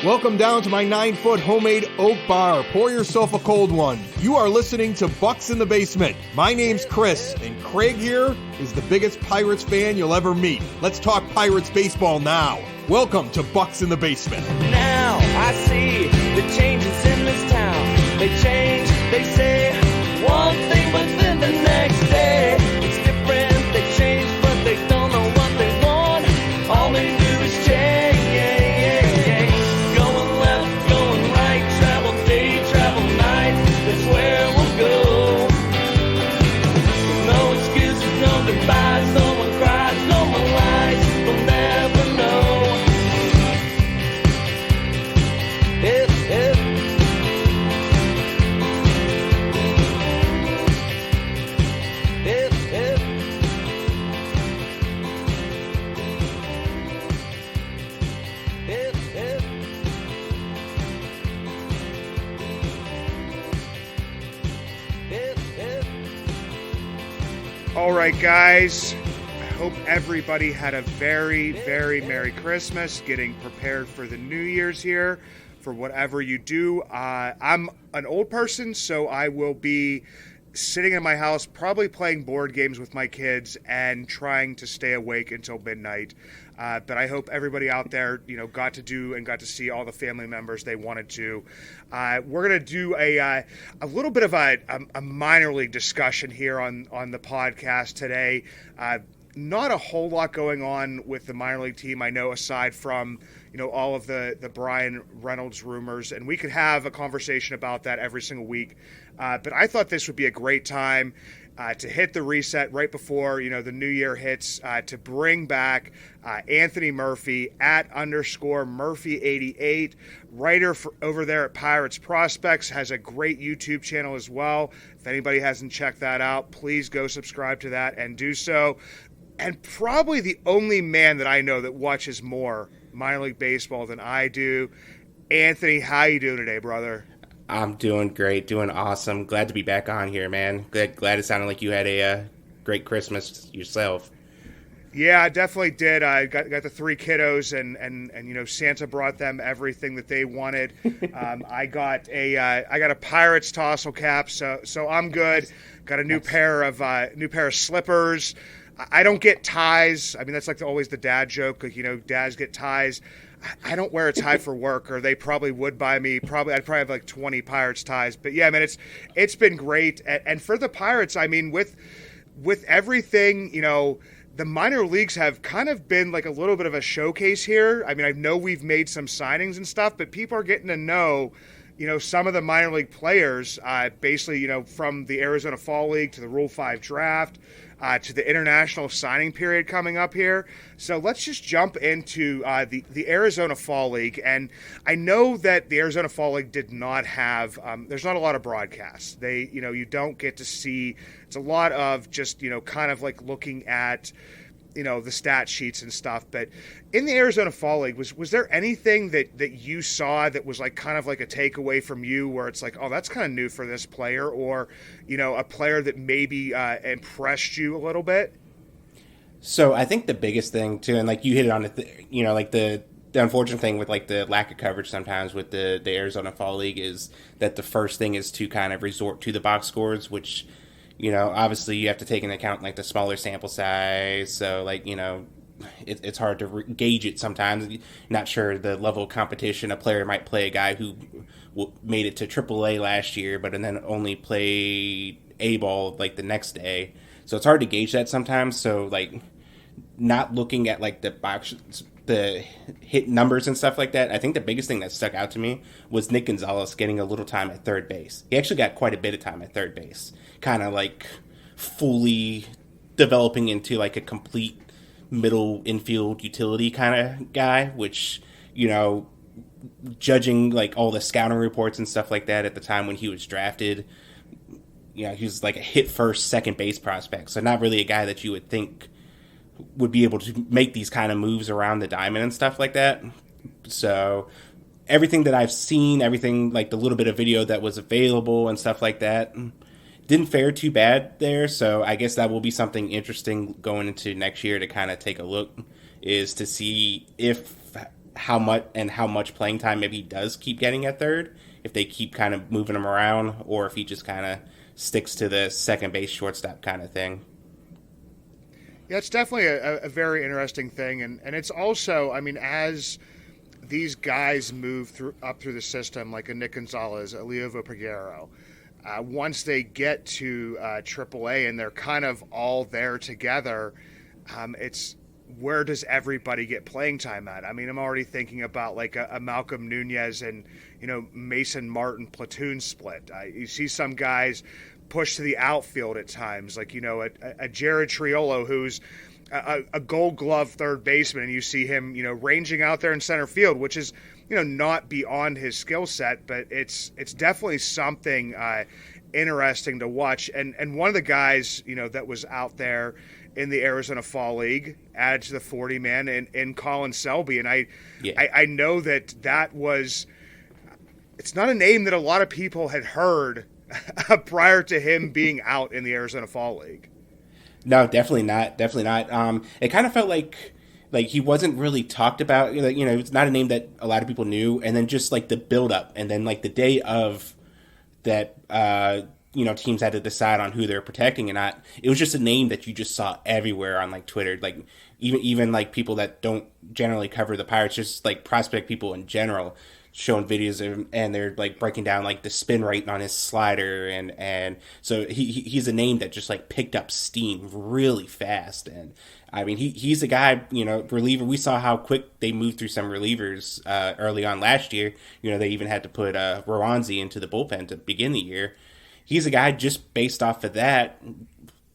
Welcome down to my 9-foot homemade oak bar. Pour yourself a cold one. You are listening to Bucs in the Basement. My name's Chris, and Craig here is the biggest Pirates fan you'll ever meet. Let's talk Pirates baseball now. Welcome to Bucs in the Basement. Now I see the changes in this town. They change, they say one thing, but then the next day it's different. They change, but they don't know what they want. All they do is change. Going left, going right, travel day, travel night. That's where we'll go. No excuses, no goodbyes, no one cries, no one lies. We'll never know. All right, guys, I hope everybody had a very, very Merry Christmas, getting prepared for the New Year's here, for whatever you do. I'm an old person, so I will be sitting in my house, probably playing board games with my kids and trying to stay awake until midnight. But I hope everybody out there, got to do and got to see all the family members they wanted to. We're going to do a little bit of a minor league discussion here on the podcast today. Not a whole lot going on with the minor league team, I know, aside from, all of the Brian Reynolds rumors. And we could have a conversation about that every single week. But I thought this would be a great time to hit the reset right before, the new year hits, to bring back Anthony Murphy at _Murphy88, writer over there at Pirates Prospects, has a great YouTube channel as well. If anybody hasn't checked that out, please go subscribe to that and do so. And probably the only man that I know that watches more minor league baseball than I do. Anthony, how you doing today, brother? I'm doing great, doing awesome. Glad to be back on here, man. Glad it sounded like you had a great Christmas yourself. Yeah, I definitely did. I got the three kiddos, and Santa brought them everything that they wanted. I got a Pirates tassel cap, so I'm good. Got a new pair of slippers. I don't get ties. I mean, that's like always the dad joke. Like, dads get ties. I don't wear a tie for work, or they probably would buy me. I'd probably have like 20 Pirates ties. But yeah, man, it's been great. And for the Pirates, I mean, with everything, the minor leagues have kind of been like a little bit of a showcase here. I mean, I know we've made some signings and stuff, but people are getting to know, some of the minor league players, basically, from the Arizona Fall League to the Rule 5 draft, to the international signing period coming up here. So let's just jump into the Arizona Fall League. And I know that the Arizona Fall League did not have, there's not a lot of broadcasts. They, you don't get to see, it's a lot of just, kind of like looking at, the stat sheets and stuff. But in the Arizona Fall League, was there anything that you saw that was like kind of like a takeaway from you where it's like, oh, that's kind of new for this player, or, a player that maybe impressed you a little bit? So I think the biggest thing too, and like you hit it on it, like the unfortunate thing with like the lack of coverage sometimes with the Arizona Fall League is that the first thing is to kind of resort to the box scores, which, obviously you have to take into account like the smaller sample size. So like, it's hard to gauge it sometimes. You're not sure the level of competition. A player might play a guy who made it to AAA last year, but then only played A-ball like the next day. So it's hard to gauge that sometimes. So like not looking at like the hit numbers and stuff like that, I think the biggest thing that stuck out to me was Nick Gonzalez getting a little time at third base. He actually got quite a bit of time at third base, kind of like fully developing into like a complete middle infield utility kind of guy, which, judging like all the scouting reports and stuff like that at the time when he was drafted, he was like a hit first, second base prospect. So not really a guy that you would think would be able to make these kind of moves around the diamond and stuff like that. So everything that I've seen, everything like the little bit of video that was available and stuff like that, didn't fare too bad there. So I guess that will be something interesting going into next year to kind of take a look, is to see if how much playing time maybe he does keep getting at third, if they keep kind of moving him around, or if he just kind of sticks to the second base shortstop kind of thing. Yeah, it's definitely a very interesting thing, and it's also, I mean, as these guys move up through the system, like a Nick Gonzalez, a Leo Peguero, once they get to AAA and they're kind of all there together, it's where does everybody get playing time at? I mean, I'm already thinking about like a Malcolm Nunez and, Mason Martin platoon split. You see some guys push to the outfield at times, like, a Jared Triolo, who's a Gold Glove third baseman, and you see him, ranging out there in center field, which is, not beyond his skill set, but it's definitely something interesting to watch. And one of the guys, that was out there in the Arizona Fall League added to the 40-man in Colin Selby, and I know that was, it's not a name that a lot of people had heard prior to him being out in the Arizona Fall League. No, definitely not. Definitely not. It kind of felt like he wasn't really talked about. It's not a name that a lot of people knew. And then just like the build up, and then like the day of that, teams had to decide on who they're protecting and not. It was just a name that you just saw everywhere on like Twitter. Like even like people that don't generally cover the Pirates, just like prospect people in general, showing videos of him, and they're like breaking down like the spin rate on his slider, and so he's a name that just like picked up steam really fast. And I mean, he's a guy, reliever. We saw how quick they moved through some relievers early on last year. They even had to put Rowanzi into the bullpen to begin the year. He's a guy just based off of that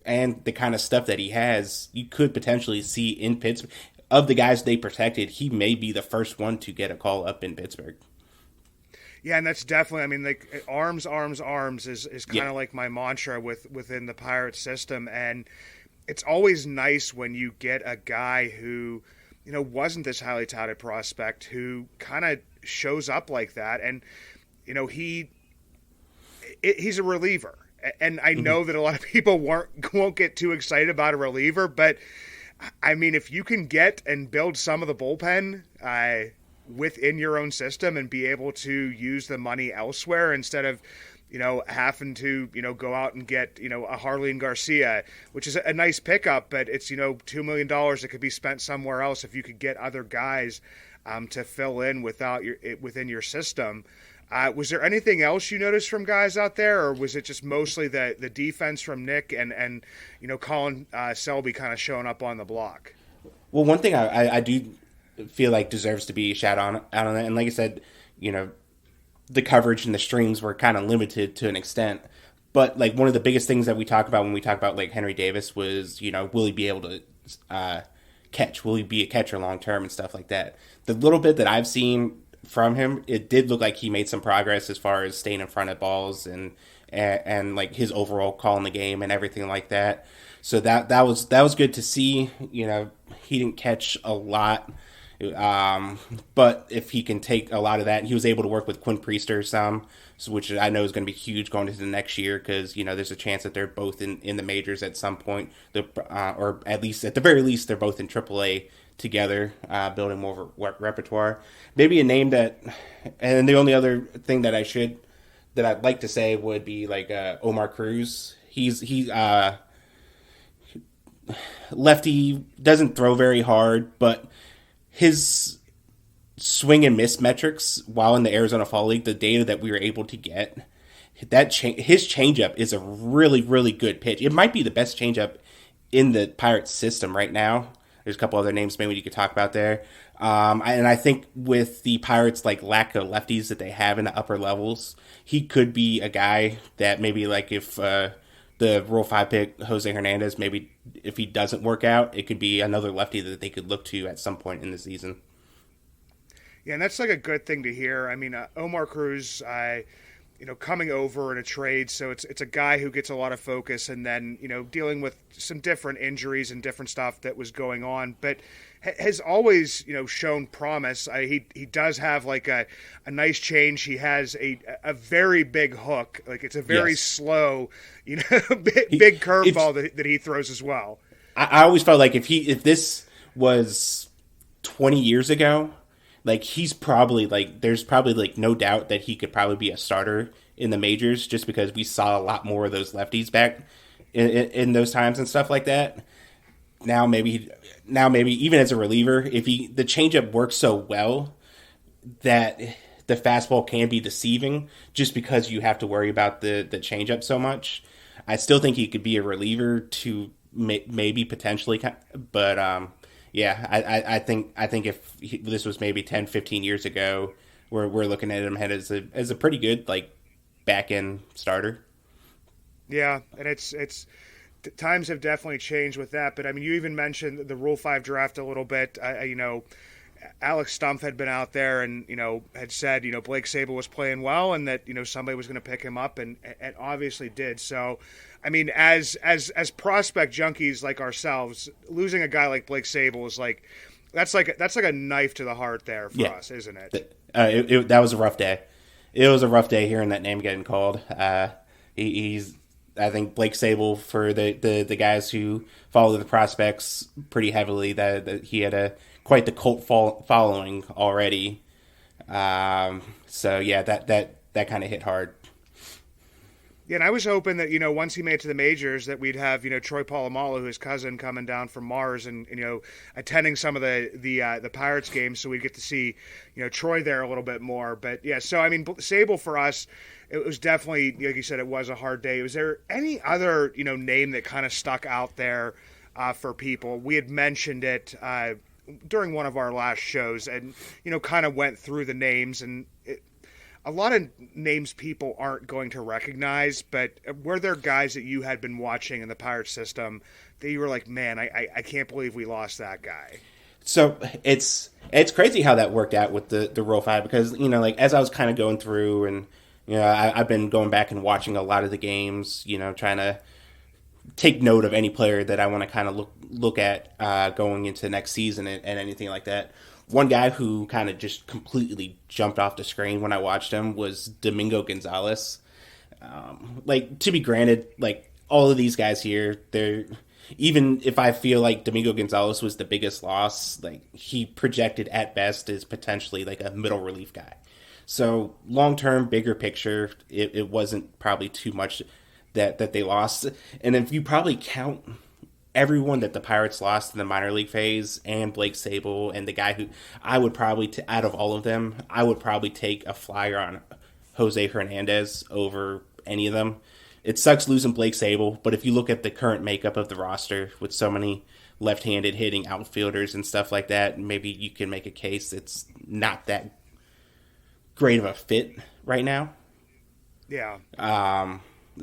and the kind of stuff that he has, you could potentially see in Pittsburgh. Of the guys they protected, he may be the first one to get a call up in Pittsburgh. Yeah, and that's definitely, I mean, like arms is kind of like my mantra within the Pirates system. And it's always nice when you get a guy who, wasn't this highly touted prospect, who kind of shows up like that. And, he's a reliever. And I know that a lot of people won't get too excited about a reliever, but I mean, if you can get and build some of the bullpen within your own system and be able to use the money elsewhere instead of, having to, go out and get, a Harleen Garcia, which is a nice pickup, but it's, $2 million that could be spent somewhere else if you could get other guys to fill in within your system. Was there anything else you noticed from guys out there, or was it just mostly the defense from Nick and Colin Selby kind of showing up on the block? Well, one thing I do feel like deserves to be shout out on that, and like I said, the coverage and the streams were kind of limited to an extent, but like one of the biggest things that we talk about when we talk about like Henry Davis was, will he be able to catch? Will he be a catcher long term and stuff like that? The little bit that I've seen from him, it did look like he made some progress as far as staying in front of balls and like his overall call in the game and everything like that. So that was good to see. He didn't catch a lot, but if he can take a lot of that, and he was able to work with Quinn Priester some, which I know is going to be huge going into the next year, because there's a chance that they're both in the majors at some point, or at the very least they're both in AAA together, building more repertoire. Maybe a name that, and the only other thing that I'd like to say would be like Omar Cruz. He's lefty, doesn't throw very hard, but his swing and miss metrics while in the Arizona Fall League, the data that we were able to get, his changeup is a really, really good pitch. It might be the best changeup in the Pirates system right now. There's a couple other names maybe you could talk about there. And I think with the Pirates' like lack of lefties that they have in the upper levels, he could be a guy that maybe like if the Rule 5 pick, Jose Hernandez, maybe if he doesn't work out, it could be another lefty that they could look to at some point in the season. Yeah, and that's like a good thing to hear. I mean, Omar Cruz, coming over in a trade, so it's a guy who gets a lot of focus, and then, dealing with some different injuries and different stuff that was going on, but has always, shown promise. He does have like a nice change. He has a very big hook. Like it's a very slow, big curveball that he throws as well. I always felt like if this was 20 years ago, like he's probably like there's probably like no doubt that he could probably be a starter in the majors just because we saw a lot more of those lefties back in those times and stuff like that. Now maybe even as a reliever, if the changeup works so well that the fastball can be deceiving just because you have to worry about the changeup so much. I still think he could be a reliever to maybe potentially, but yeah, I think if this was maybe 10, 15 years ago, we're looking at him as a pretty good like back end starter. Yeah, and it's times have definitely changed with that. But I mean, you even mentioned the Rule 5 draft a little bit. Alex Stumpf had been out there and had said Blake Sabol was playing well and that somebody was going to pick him up and obviously did. So, I mean, as prospect junkies like ourselves, losing a guy like Blake Sabol is like that's like a knife to the heart there for us, isn't it? That was a rough day. It was a rough day hearing that name getting called. He's I think Blake Sabol, for the guys who follow the prospects pretty heavily, that he had quite the cult following already. So yeah, that kind of hit hard. Yeah, and I was hoping that once he made it to the majors that we'd have Troy Polamalu, his cousin, coming down from Mars and attending some of the Pirates games, so we'd get to see Troy there a little bit more. But yeah, so I mean, Sabol for us, it was definitely, like you said, it was a hard day. Was there any other name that kind of stuck out there for people? We had mentioned it during one of our last shows, and kind of went through the names and. A lot of names people aren't going to recognize, but were there guys that you had been watching in the Pirates system that you were like, man, I can't believe we lost that guy? So it's crazy how that worked out with the Rule 5 because, like as I was kind of going through and, I've been going back and watching a lot of the games, trying to take note of any player that I want to kind of look at going into next season and anything like that. One guy who kind of just completely jumped off the screen when I watched him was Domingo Gonzalez. To be granted, like all of these guys here, they're even if I feel like Domingo Gonzalez was the biggest loss, like he projected at best as potentially like a middle relief guy. So long term, bigger picture, it wasn't probably too much that they lost. And if you probably count everyone that the Pirates lost in the minor league phase and Blake Sabol and the guy who I would probably, out of all of them, I would probably take a flyer on Jose Hernandez over any of them. It sucks losing Blake Sabol, but if you look at the current makeup of the roster with so many left-handed hitting outfielders and stuff like that, maybe you can make a case it's not that great of a fit right now. Yeah.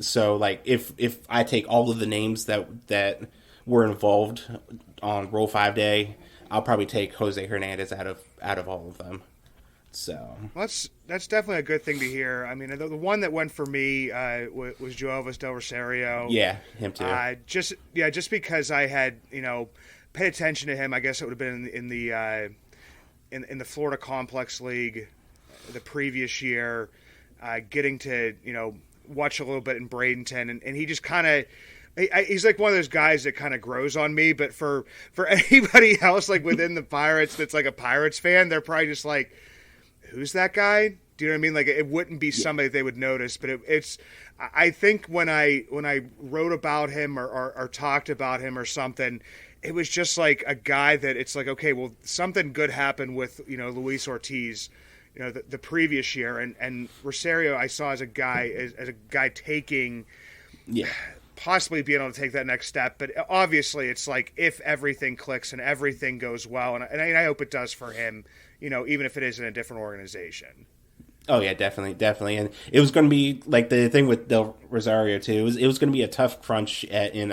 So like if I take all of the names that were involved on Roll 5 Day, I'll probably take Jose Hernandez out of all of them. So that's definitely a good thing to hear. I mean, the one that went for me was Joelvis Del Rosario. Yeah, him too. Just because I had paid attention to him. I guess it would have been in the Florida Complex League the previous year, getting to watch a little bit in Bradenton, and he just kind of. He's like one of those guys that kind of grows on me, but for anybody else like within the Pirates that's like a Pirates fan, they're probably just like, who's that guy? Do you know what I mean? Like it wouldn't be somebody they would notice, but it's. I think when I wrote about him or talked about him or something, it was just like a guy that it's like, okay, well, something good happened with Luis Ortiz, the previous year, and Rosario I saw as a guy taking. Yeah. Possibly being able to take that next step, but obviously it's like if everything clicks and everything goes well, and I hope it does for him, even if it is in a different organization. Oh yeah, definitely, and it was going to be like the thing with Del Rosario too. It was going to be a tough crunch in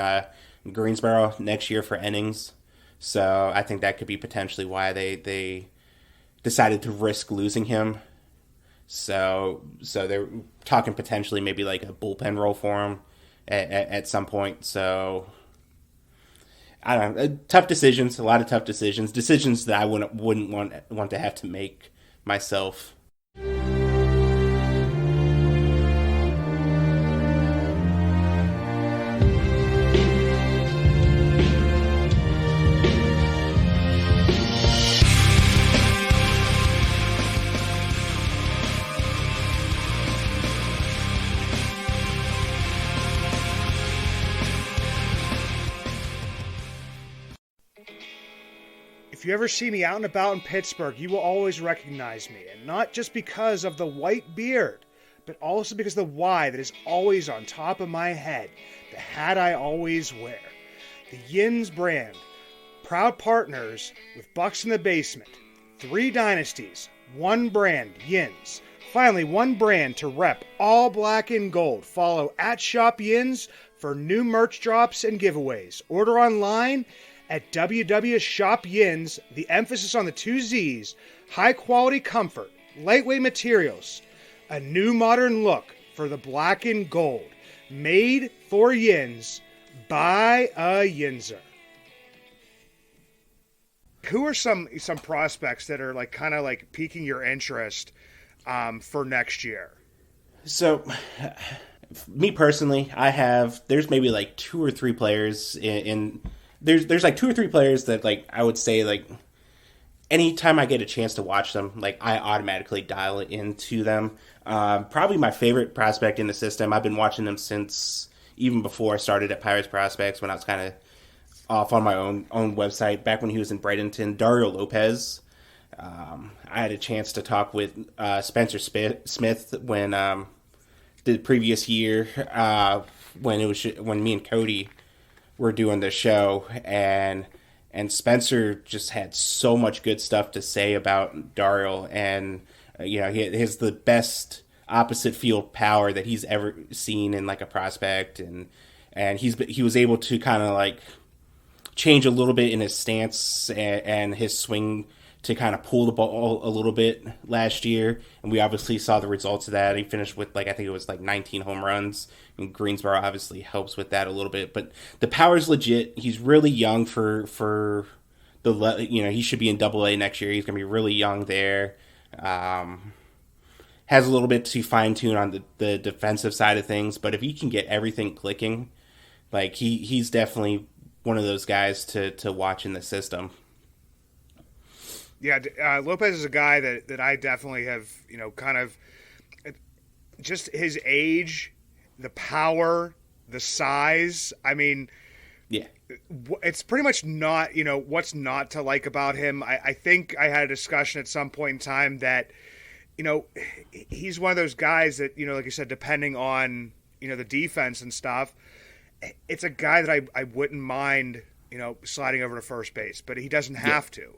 Greensboro next year for innings, so I think that could be potentially why they decided to risk losing him. So they're talking potentially maybe like a bullpen role for him. At some point, so I don't know. Tough decisions, a lot of tough decisions that I wouldn't want to have to make myself. if you ever see me out and about in Pittsburgh, you will always recognize me. And not just because of the white beard, but also because of the Y that is always on top of my head, the hat I always wear. The Yins brand, proud partners with Bucs in the Basement. 3 dynasties, 1 brand, Yins. Finally, 1 brand to rep all black and gold. Follow at Shop Yins for new merch drops and giveaways. Order online at www.shopyins, the emphasis on the 2 Z's, high quality comfort, lightweight materials, a new modern look for the black and gold. Made for Yins by a Yinzer. Who are some prospects that are like kind of like piquing your interest for next year? So, me personally, there's maybe like 2 or 3 players there's like 2 or 3 players that like I would say like anytime I get a chance to watch them, like I automatically dial into them. Probably my favorite prospect in the system. I've been watching them since even before I started at Pirates Prospects, when I was kind of off on my own website back when he was in Bradenton. Dario Lopez. I had a chance to talk with Spencer Smith when the previous year when me and Cody were doing the show, and Spencer just had so much good stuff to say about Daryl, and he has the best opposite field power that he's ever seen in like a prospect, and he was able to kind of like change a little bit in his stance and his swing to kind of pull the ball a little bit last year, and we obviously saw the results of that. He finished with I think it was 19 home runs, and Greensboro obviously helps with that a little bit, but the power's legit. He's really young for the, he should be in AA next year. He's going to be really young there. Has a little bit to fine tune on the defensive side of things, but if he can get everything clicking, like he's definitely one of those guys to watch in the system. Yeah, Lopez is a guy that I definitely have, kind of just his age, the power, the size. I mean, yeah, it's pretty much not, what's not to like about him. I think I had a discussion at some point in time that, he's one of those guys that, like you said, depending on, the defense and stuff, it's a guy that I wouldn't mind, sliding over to first base, but he doesn't have to,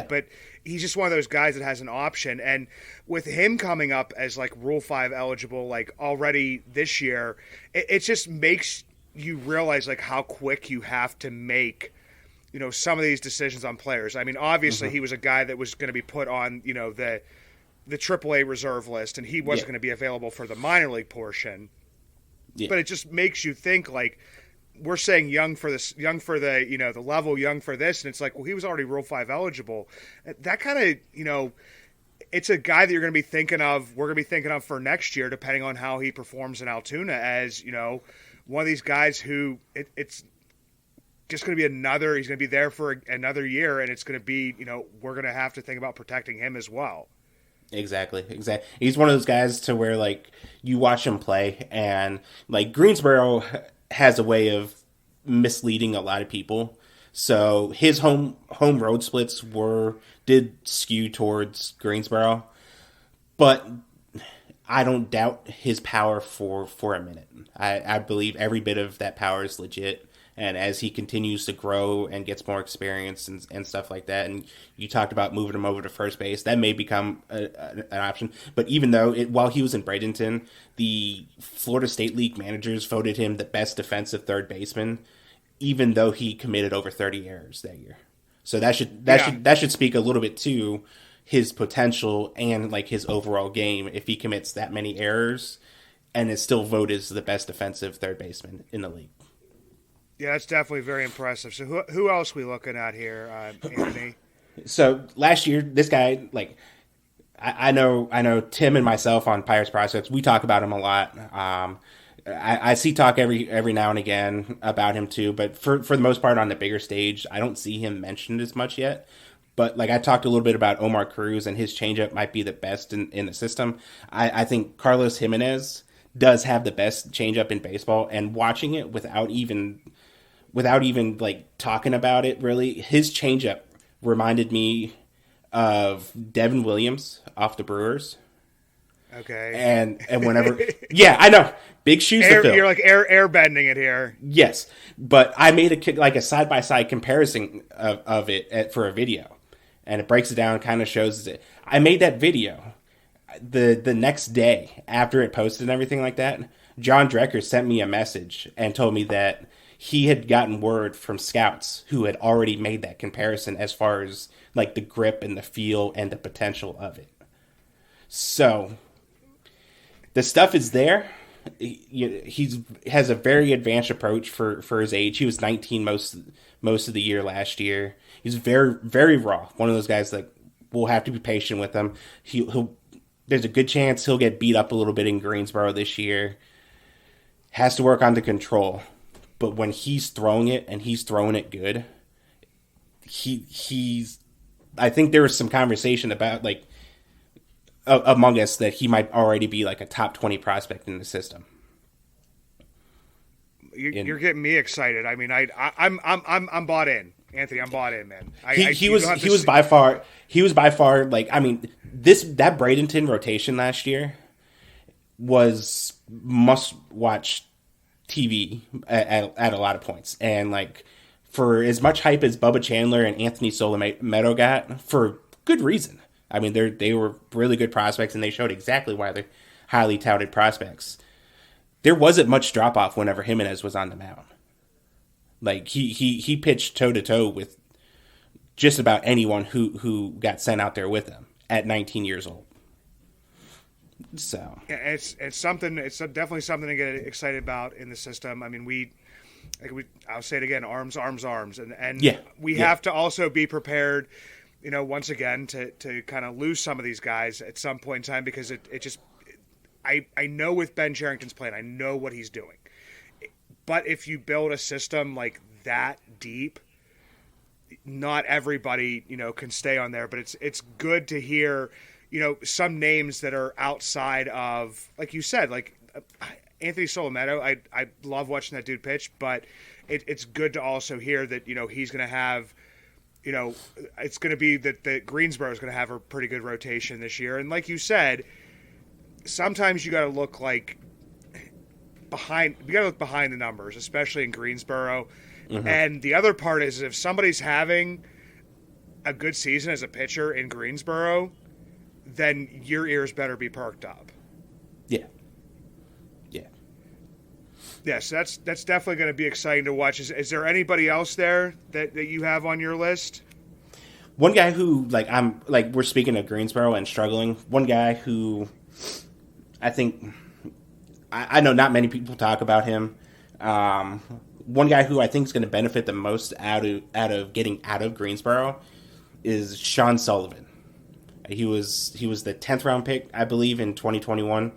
but he's just one of those guys that has an option. And with him coming up as like Rule 5 eligible, like already this year, it just makes you realize like how quick you have to make, some of these decisions on players. I mean, obviously he was a guy that was going to be put on, the AAA reserve list, and he wasn't going to be available for the minor league portion. Yeah. But it just makes you think like, we're saying young for this, young for the, the level, young for this. And it's like, well, he was already Rule 5 eligible. That kind of, it's a guy that you're going to be thinking of, we're going to be thinking of for next year, depending on how he performs in Altoona as, one of these guys who it's just going to be he's going to be there for another year. And it's going to be, we're going to have to think about protecting him as well. Exactly. He's one of those guys to where like you watch him play, and like Greensboro has a way of misleading a lot of people. So his home road splits did skew towards Greensboro, but I don't doubt his power for a minute. I believe every bit of that power is legit. And as he continues to grow and gets more experience and stuff like that, and you talked about moving him over to first base, that may become an option. But even though while he was in Bradenton, the Florida State League managers voted him the best defensive third baseman, even though he committed over 30 errors that year. So that should speak a little bit to his potential and like his overall game if he commits that many errors and is still voted as the best defensive third baseman in the league. Yeah, that's definitely very impressive. So who else are we looking at here, Anthony? So last year, this guy, like, I know Tim and myself on Pirates Prospects, we talk about him a lot. I see talk every now and again about him too, but for the most part on the bigger stage, I don't see him mentioned as much yet. But like I talked a little bit about Omar Cruz, and his changeup might be the best in the system. I think Carlos Jimenez does have the best changeup in baseball, and watching it without even like talking about it, really, his changeup reminded me of Devin Williams off the Brewers. Okay. And whenever, yeah, I know, big shoes to fill. You're like air bending it here. Yes, but I made a side by side comparison of it for a video, and it breaks it down, kind of shows it. I made that video the next day after it posted and everything like that. John Drecker sent me a message and told me that he had gotten word from scouts who had already made that comparison as far as like the grip and the feel and the potential of it. So the stuff is there. He has a very advanced approach for his age. He was 19 most of the year last year. He's very, very raw. One of those guys that we'll have to be patient with him. He'll there's a good chance he'll get beat up a little bit in Greensboro this year. Has to work on the control. But when he's throwing it and he's throwing it good, he's I think there was some conversation about like among us that he might already be like a top 20 prospect in the system. You're getting me excited. I mean, I'm bought in, Anthony. I'm bought in, man. He was by far like, I mean, that Bradenton rotation last year was must watch TV at a lot of points, and like for as much hype as Bubba Chandler and Anthony Solometo got, for good reason. I mean, they were really good prospects, and they showed exactly why they're highly touted prospects. There wasn't much drop off whenever Jimenez was on the mound. Like he pitched toe to toe with just about anyone who got sent out there with him at 19 years old. So yeah, it's something. It's definitely something to get excited about in the system. I mean, I'll say it again: arms, and yeah, we have to also be prepared. You know, once again, to kind of lose some of these guys at some point in time, because it just, I know with Ben Cherington's plan, I know what he's doing. But if you build a system like that deep, not everybody, you know, can stay on there. But it's good to hear, you know, some names that are outside of, like you said, like Anthony Solometo. I love watching that dude pitch, but it's good to also hear that, you know, he's going to have, you know, it's going to be that Greensboro is going to have a pretty good rotation this year. And like you said, sometimes you got to look like behind the numbers, especially in Greensboro. Mm-hmm. And the other part is if somebody's having a good season as a pitcher in Greensboro, then your ears better be perked up. Yeah. Yes, that's definitely going to be exciting to watch. Is there anybody else there that you have on your list? One guy who, we're speaking of Greensboro and struggling. One guy who I think, I know not many people talk about him. One guy who I think is going to benefit the most out of getting out of Greensboro is Sean Sullivan. He was the 10th round pick, I believe, in 2021.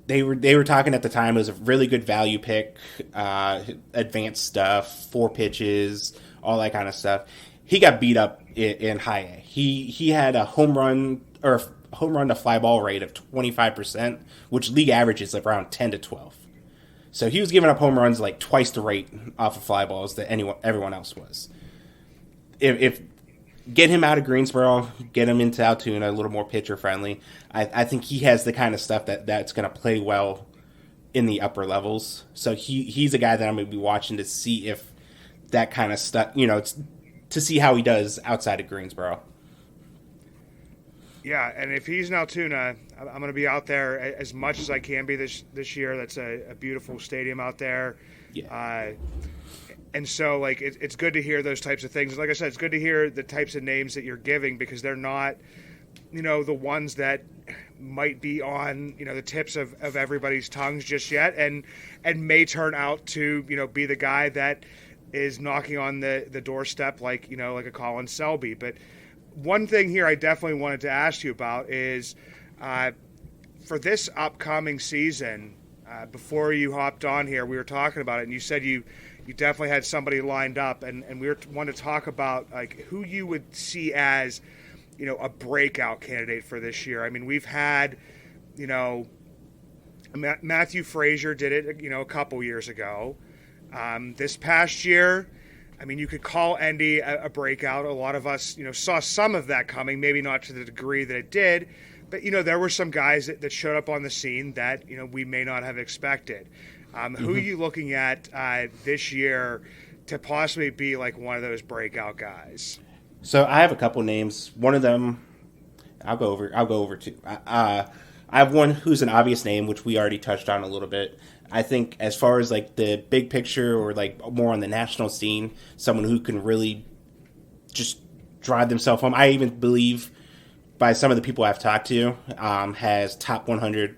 They were talking at the time. It was a really good value pick, advanced stuff, 4 pitches, all that kind of stuff. He got beat up in high A. He had a home run to fly ball rate of 25%, which league average is around 10 to 12. So he was giving up home runs like twice the rate off of fly balls that everyone else was. If get him out of Greensboro, get him into Altoona, a little more pitcher friendly. I think he has the kind of stuff that's going to play well in the upper levels. So he's a guy that I'm going to be watching to see if that kind of stuff, you know, to see how he does outside of Greensboro. Yeah, and if he's in Altoona, I'm going to be out there as much as I can be this year. That's a beautiful stadium out there. Yeah. And so, like, it's good to hear those types of things. Like I said, it's good to hear the types of names that you're giving, because they're not, you know, the ones that might be on, you know, the tips of everybody's tongues just yet, and may turn out to, you know, be the guy that is knocking on the doorstep, like, you know, like a Colin Selby. But one thing here I definitely wanted to ask you about is for this upcoming season, before you hopped on here, we were talking about it, and you said you definitely had somebody lined up, and we wanted to talk about like who you would see as, you know, a breakout candidate for this year. I mean, we've had, you know, Matthew Frazier did it, you know, a couple years ago. This past year, I mean, you could call Endy a breakout. A lot of us, saw some of that coming, maybe not to the degree that it did. But, there were some guys that showed up on the scene that, we may not have expected. Who are you looking at this year to possibly be like one of those breakout guys? So I have a couple names. One of them, I'll go over two. I have one who's an obvious name, which we already touched on a little bit. I think as far as like the big picture or like more on the national scene, someone who can really just drive themselves home. I even believe by some of the people I've talked to, has top 100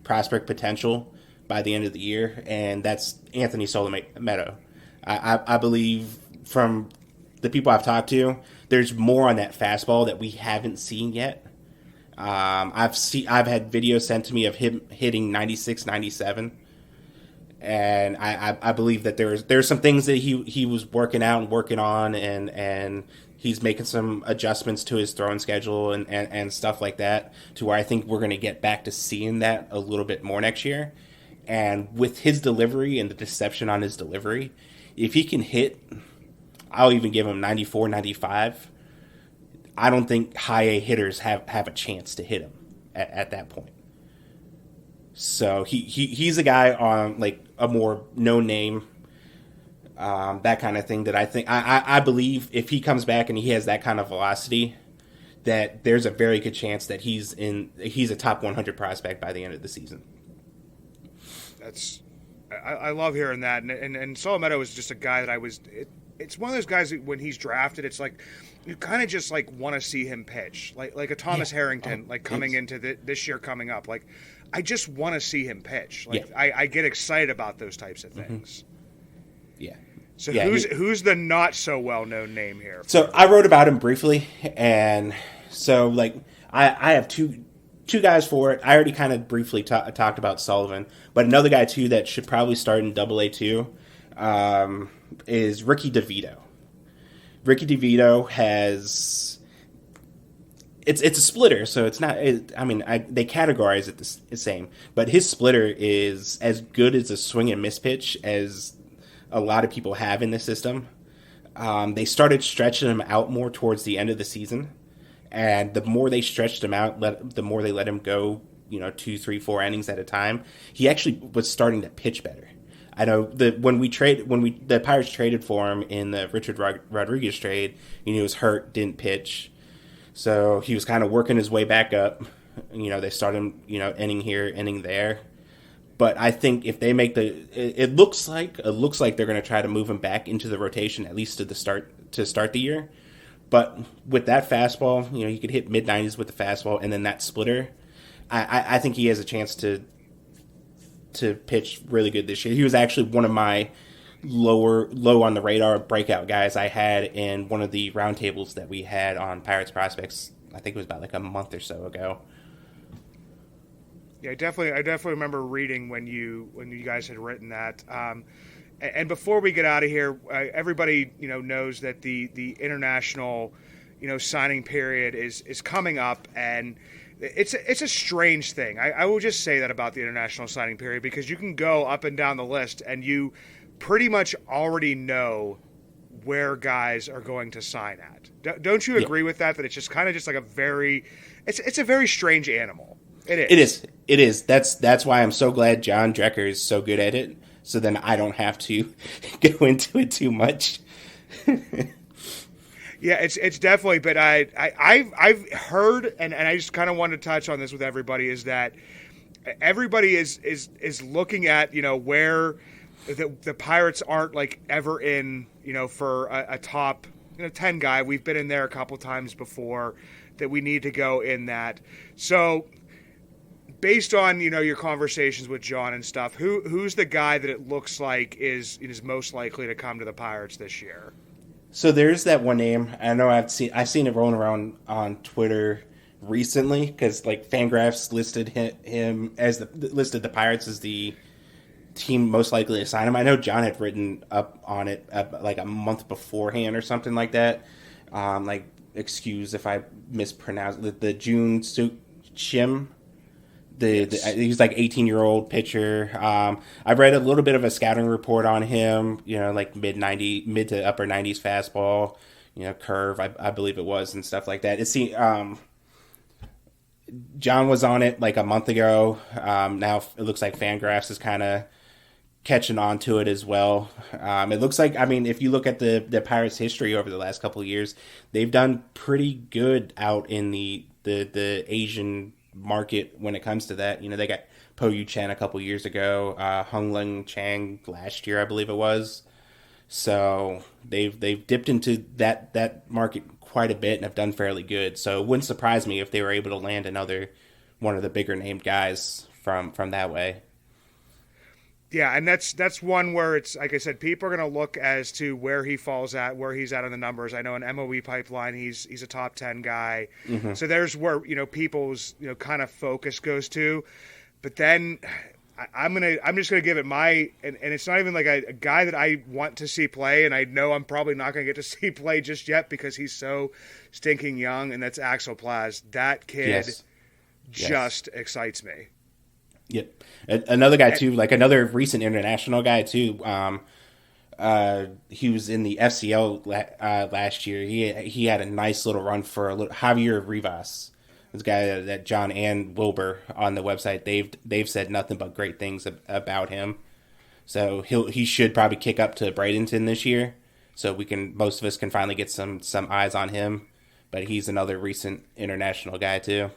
prospect potential by the end of the year, and that's Anthony Solometo. I believe from the people I've talked to, there's more on that fastball that we haven't seen yet. I've had videos sent to me of him hitting 96, 97. And I believe that there's some things that he was working out and working on, and he's making some adjustments to his throwing schedule and stuff like that, to where I think we're going to get back to seeing that a little bit more next year. And with his delivery and the deception on his delivery, if he can hit, I'll even give him 94, 95. I don't think high A hitters have a chance to hit him at that point. So he's a guy on like a more known name, that kind of thing, that I think I believe if he comes back and he has that kind of velocity, that there's a very good chance that he's a top 100 prospect by the end of the season. I love hearing that, and Solometo is just a guy that it's one of those guys that when he's drafted, it's like you kind of just like want to see him pitch, like a Thomas Harrington, like coming into this year coming up, like I just want to see him pitch. Like I get excited about those types of things. Yeah. So who's the not so well known name here? So I wrote about him briefly, and so like I have two guys for it. I already kind of briefly talked about Sullivan, but another guy too that should probably start in AA too is Ricky DeVito. Ricky DeVito has it's a splitter, so it's not. They categorize it the same, but his splitter is as good as a swing and miss pitch as a lot of people have in the system. They started stretching him out more towards the end of the season. And the more they stretched him out, the more they let him go, 2, 3, 4 innings at a time. He actually was starting to pitch better. I know when the Pirates traded for him in the Richard Rodriguez trade, he was hurt, didn't pitch, so he was kind of working his way back up. They started him, inning here, inning there. But I think if they make it looks like they're going to try to move him back into the rotation at least to start the year. But with that fastball, you could hit mid-90s with the fastball, and then that splitter, I think he has a chance to pitch really good this year. He was actually one of my low on the radar breakout guys I had in one of the roundtables that we had on Pirates Prospects. I think it was about like a month or so ago. Yeah, I definitely remember reading when you guys had written that. And before we get out of here, everybody knows that the international signing period is coming up, and it's a strange thing. I will just say that about the international signing period, because you can go up and down the list and you pretty much already know where guys are going to sign at. Don't you agree with that? That it's just kind of just like it's a very strange animal. It is. That's why I'm so glad John Drecker is so good at it. So then I don't have to go into it too much. Yeah, it's definitely. But I've heard, and I just kind of wanted to touch on this with everybody, is that everybody is looking at where the Pirates aren't like ever in for a top 10 guy. We've been in there a couple times before, that we need to go in that. So, based on your conversations with John and stuff, who's the guy that it looks like is most likely to come to the Pirates this year? So there's that one name. I know I've seen it rolling around on Twitter recently, because like Fangraphs listed listed the Pirates as the team most likely to sign him. I know John had written up on it like a month beforehand or something like that. Excuse if I mispronounce the Jun Suk Chim. He's like 18-year-old pitcher. I've read a little bit of a scouting report on him. Like mid to upper 90s fastball. Curve, I believe it was, and stuff like that. John was on it like a month ago. Now it looks like Fangraphs is kind of catching on to it as well. It looks like, if you look at the Pirates' history over the last couple of years, they've done pretty good out in the Asian market when it comes to that. They got Po Yu Chen a couple years ago, Hung Leng Chang last year, I believe it was. So they've dipped into that market quite a bit and have done fairly good. So it wouldn't surprise me if they were able to land another one of the bigger named guys from that way. Yeah, and that's one where it's, like I said, people are going to look as to where he falls at, where he's at on the numbers. I know in MOE pipeline, he's a top 10 guy. Mm-hmm. So there's where, people's, kind of focus goes to. But then I'm just going to give it and it's not even like a guy that I want to see play, and I know I'm probably not going to get to see play just yet because he's so stinking young, and that's Axel Plaz. That kid just excites me. Yep. Another guy too, like another recent international guy too. He was in the FCL last year. He had a nice little run for Javier Rivas. This guy that John and Wilbur on the website, they've said nothing but great things about him. So he should probably kick up to Bradenton this year. So most of us can finally get some eyes on him. But he's another recent international guy too.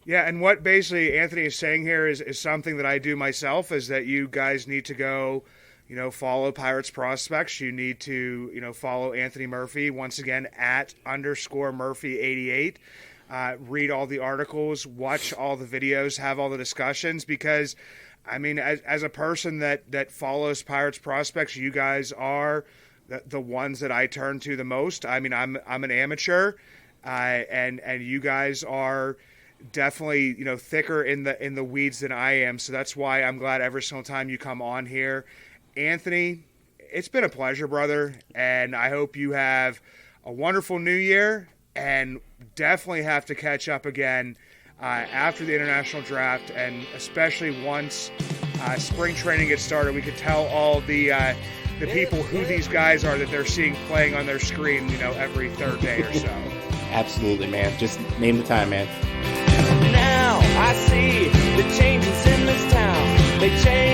Yeah, and what basically Anthony is saying here is something that I do myself, is that you guys need to go, follow Pirates Prospects. You need to, follow Anthony Murphy, once again, @_Murphy88. Read all the articles, watch all the videos, have all the discussions, because, as a person that follows Pirates Prospects, you guys are the ones that I turn to the most. I'm an amateur, and you guys are definitely thicker in the weeds than I am, so that's why I'm glad every single time you come on here. Anthony, it's been a pleasure, brother, and I hope you have a wonderful new year, and definitely have to catch up again after the international draft, and especially once spring training gets started. We could tell all the people who these guys are that they're seeing playing on their screen every third day or so. Absolutely, man. Just name the time, man. Now I see the changes in this town. They change.